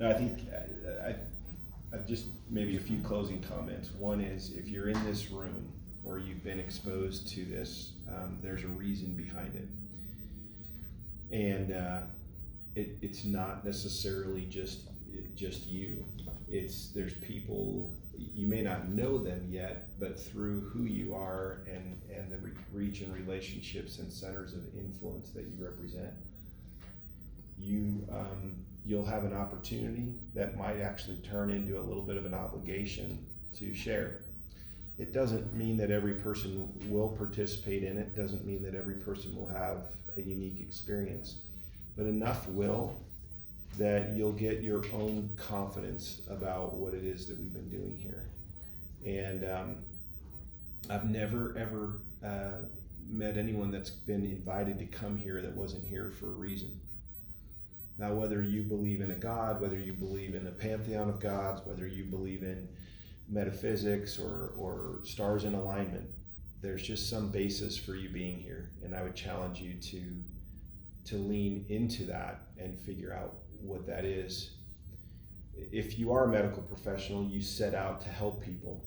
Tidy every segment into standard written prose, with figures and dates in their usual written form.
No, I think I've just maybe a few closing comments. One is, if you're in this room or you've been exposed to this, there's a reason behind it, and it's not necessarily just you. There's people, you may not know them yet, but through who you are and the reach and relationships and centers of influence that you represent, you'll have an opportunity that might actually turn into a little bit of an obligation to share. It doesn't mean that every person will participate in it, doesn't mean that every person will have a unique experience, but enough will that you'll get your own confidence about what it is that we've been doing here. And I've never ever met anyone that's been invited to come here that wasn't here for a reason. Now, whether you believe in a God, whether you believe in a pantheon of gods, whether you believe in metaphysics or stars in alignment, there's just some basis for you being here. And I would challenge you to lean into that and figure out what that is. If you are a medical professional, you set out to help people.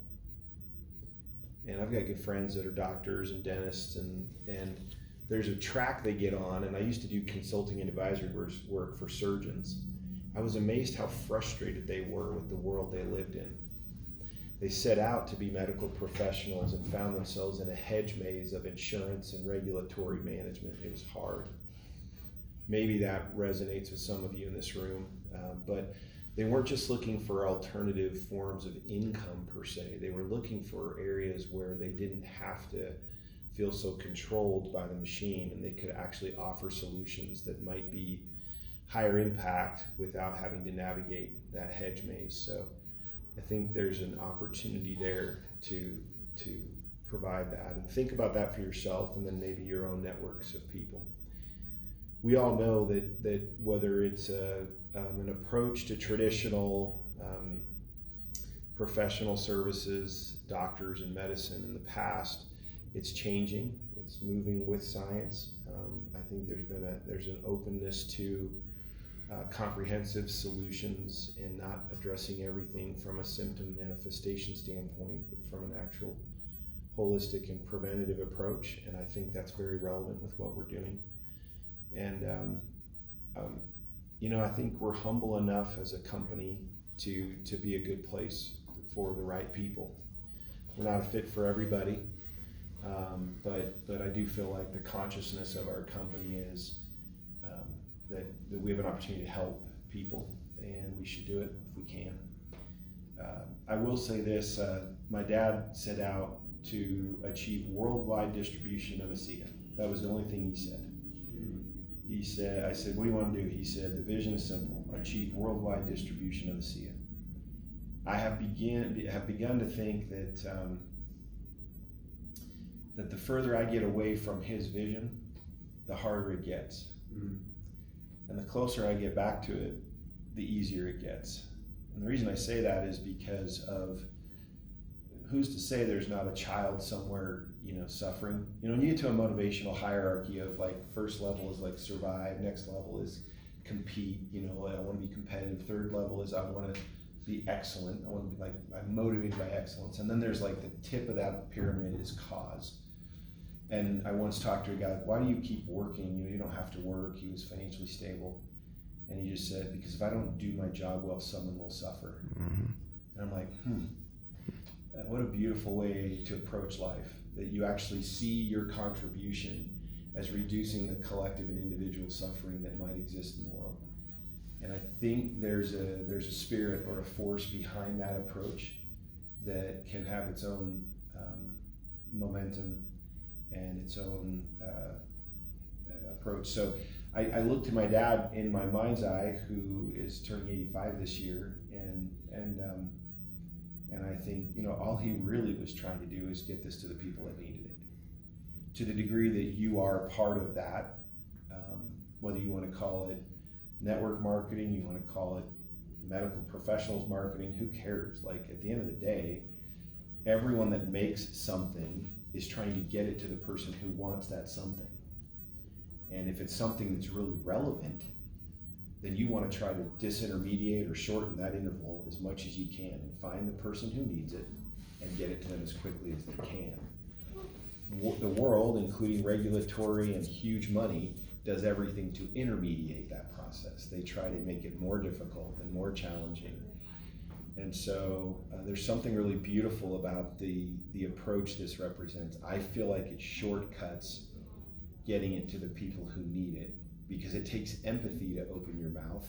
And I've got good friends that are doctors and dentists, and there's a track they get on, and I used to do consulting and advisory work for surgeons. I was amazed how frustrated they were with the world they lived in. They set out to be medical professionals and found themselves in a hedge maze of insurance and regulatory management. It was hard. Maybe that resonates with some of you in this room, but they weren't just looking for alternative forms of income per se. They were looking for areas where they didn't have to feel so controlled by the machine, and they could actually offer solutions that might be higher impact without having to navigate that hedge maze. So I think there's an opportunity there to provide that, and think about that for yourself, and then maybe your own networks of people. We all know that whether it's an approach to traditional professional services, doctors and medicine in the past, it's changing. It's moving with science. I think there's an openness to comprehensive solutions and not addressing everything from a symptom manifestation standpoint, but from an actual holistic and preventative approach. And I think that's very relevant with what we're doing. And I think we're humble enough as a company to be a good place for the right people. We're not a fit for everybody, but I do feel like the consciousness of our company is that we have an opportunity to help people, and we should do it if we can. I will say this, my dad set out to achieve worldwide distribution of Asea. That was the only thing he said. I said, what do you want to do? He said, the vision is simple, achieve worldwide distribution of Asea. I have begun to think that that the further I get away from his vision, the harder it gets. Mm-hmm. And the closer I get back to it, the easier it gets. And the reason I say that is because of, who's to say there's not a child somewhere, suffering? When you get to a motivational hierarchy of like, first level is like survive, next level is compete, I want to be competitive, third level is I want to be excellent, I want to be like, I'm motivated by excellence. And then there's like the tip of that pyramid is cause. And I once talked to a guy, like, why do you keep working? You don't have to work. He was financially stable. And he just said, because if I don't do my job well, someone will suffer. Mm-hmm. And I'm like, what a beautiful way to approach life, that you actually see your contribution as reducing the collective and individual suffering that might exist in the world. And I think there's a spirit or a force behind that approach that can have its own momentum and its own approach. So I look to my dad in my mind's eye, who is turning 85 this year, and I think, all he really was trying to do is get this to the people that needed it. To the degree that you are part of that, whether you want to call it network marketing, you want to call it medical professionals marketing, who cares? Like, at the end of the day, everyone that makes something is trying to get it to the person who wants that something. And if it's something that's really relevant, then you want to try to disintermediate or shorten that interval as much as you can and find the person who needs it and get it to them as quickly as they can. The world, including regulatory and huge money, does everything to intermediate that process. They try to make it more difficult and more challenging. And so there's something really beautiful about the approach this represents. I feel like it shortcuts getting it to the people who need it, because it takes empathy to open your mouth.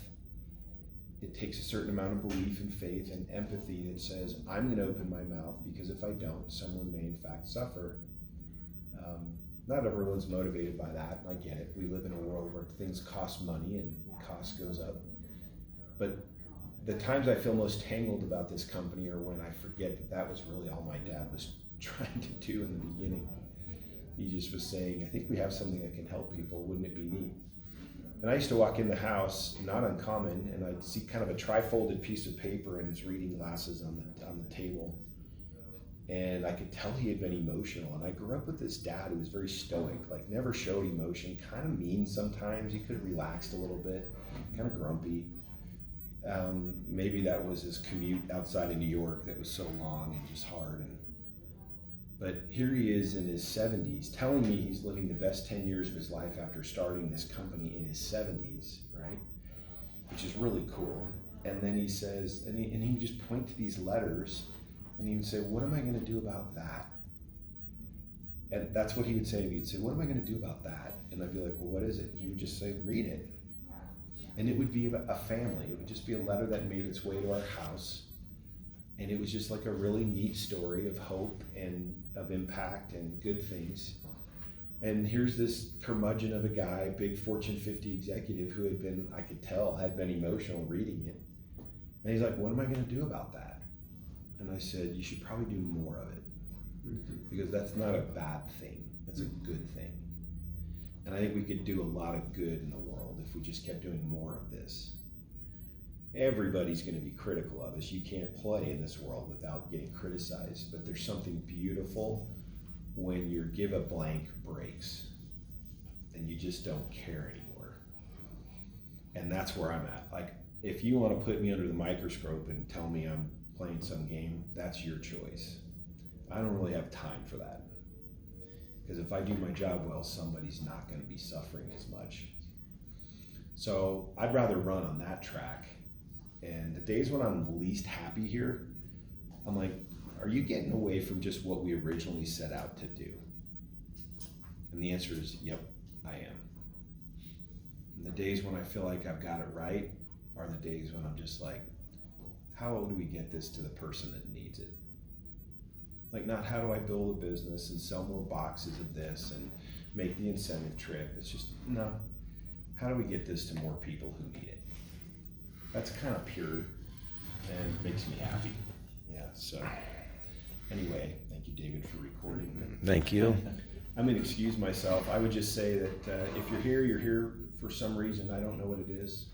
It takes a certain amount of belief and faith and empathy that says, I'm going to open my mouth, because if I don't, someone may in fact suffer. Not everyone's motivated by that. I get it. We live in a world where things cost money and cost goes up. But the times I feel most tangled about this company are when I forget that that was really all my dad was trying to do in the beginning. He just was saying, I think we have something that can help people. Wouldn't it be neat? And I used to walk in the house, not uncommon, and I'd see kind of a tri-folded piece of paper and his reading glasses on the table. And I could tell he had been emotional. And I grew up with this dad who was very stoic, like never showed emotion, kind of mean sometimes. He could have relaxed a little bit, kind of grumpy. Maybe that was his commute outside of New York that was so long and just hard. But here he is in his 70s, telling me he's living the best 10 years of his life after starting this company in his 70s, right? Which is really cool. And then he says, and he would just point to these letters, and he would say, what am I going to do about that? And that's what he would say to me. He'd say, what am I going to do about that? And I'd be like, well, what is it? And he would just say, read it. And it would be a family. It would just be a letter that made its way to our house. And it was just like a really neat story of hope and of impact and good things. And here's this curmudgeon of a guy, big Fortune 50 executive, who had been, I could tell, had been emotional reading it. And he's like, what am I going to do about that? And I said, you should probably do more of it, because that's not a bad thing. That's a good thing. And I think we could do a lot of good in the world if we just kept doing more of this. Everybody's going to be critical of us. You can't play in this world without getting criticized, but there's something beautiful when your give a blank breaks and you just don't care anymore. And that's where I'm at. Like, if you want to put me under the microscope and tell me I'm playing some game, that's your choice. I don't really have time for that. Because if I do my job well, somebody's not going to be suffering as much. So I'd rather run on that track. And the days when I'm least happy here, I'm like, are you getting away from just what we originally set out to do? And the answer is, yep, I am. And the days when I feel like I've got it right are the days when I'm just like, how do we get this to the person that needs it? Like, not how do I build a business and sell more boxes of this and make the incentive trip. It's just, no, how do we get this to more people who need it? That's kind of pure and makes me happy. Yeah, so anyway, thank you, David, for recording. Thank you. I'm going to excuse myself. I would just say that if you're here for some reason. I don't know what it is.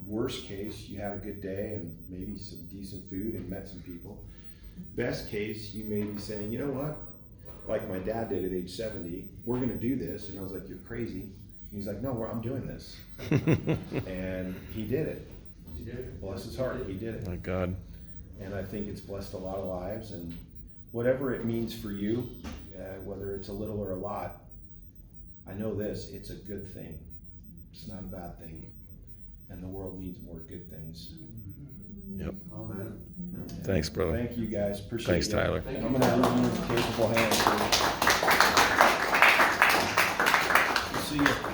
Worst case, you had a good day and maybe some decent food and met some people. Best case, you may be saying, you know what? Like my dad did at age 70, we're going to do this. And I was like, you're crazy. And he's like, no, I'm doing this. And he did it. He did it. Bless his heart, he did it. My God. And I think it's blessed a lot of lives. And whatever it means for you, whether it's a little or a lot, I know this, it's a good thing. It's not a bad thing. And the world needs more good things. Yep. Amen. Thanks, brother. Thank you, guys. Appreciate it. Thanks, Tyler. Thank I'm you. going to leave you in capable hands. See you.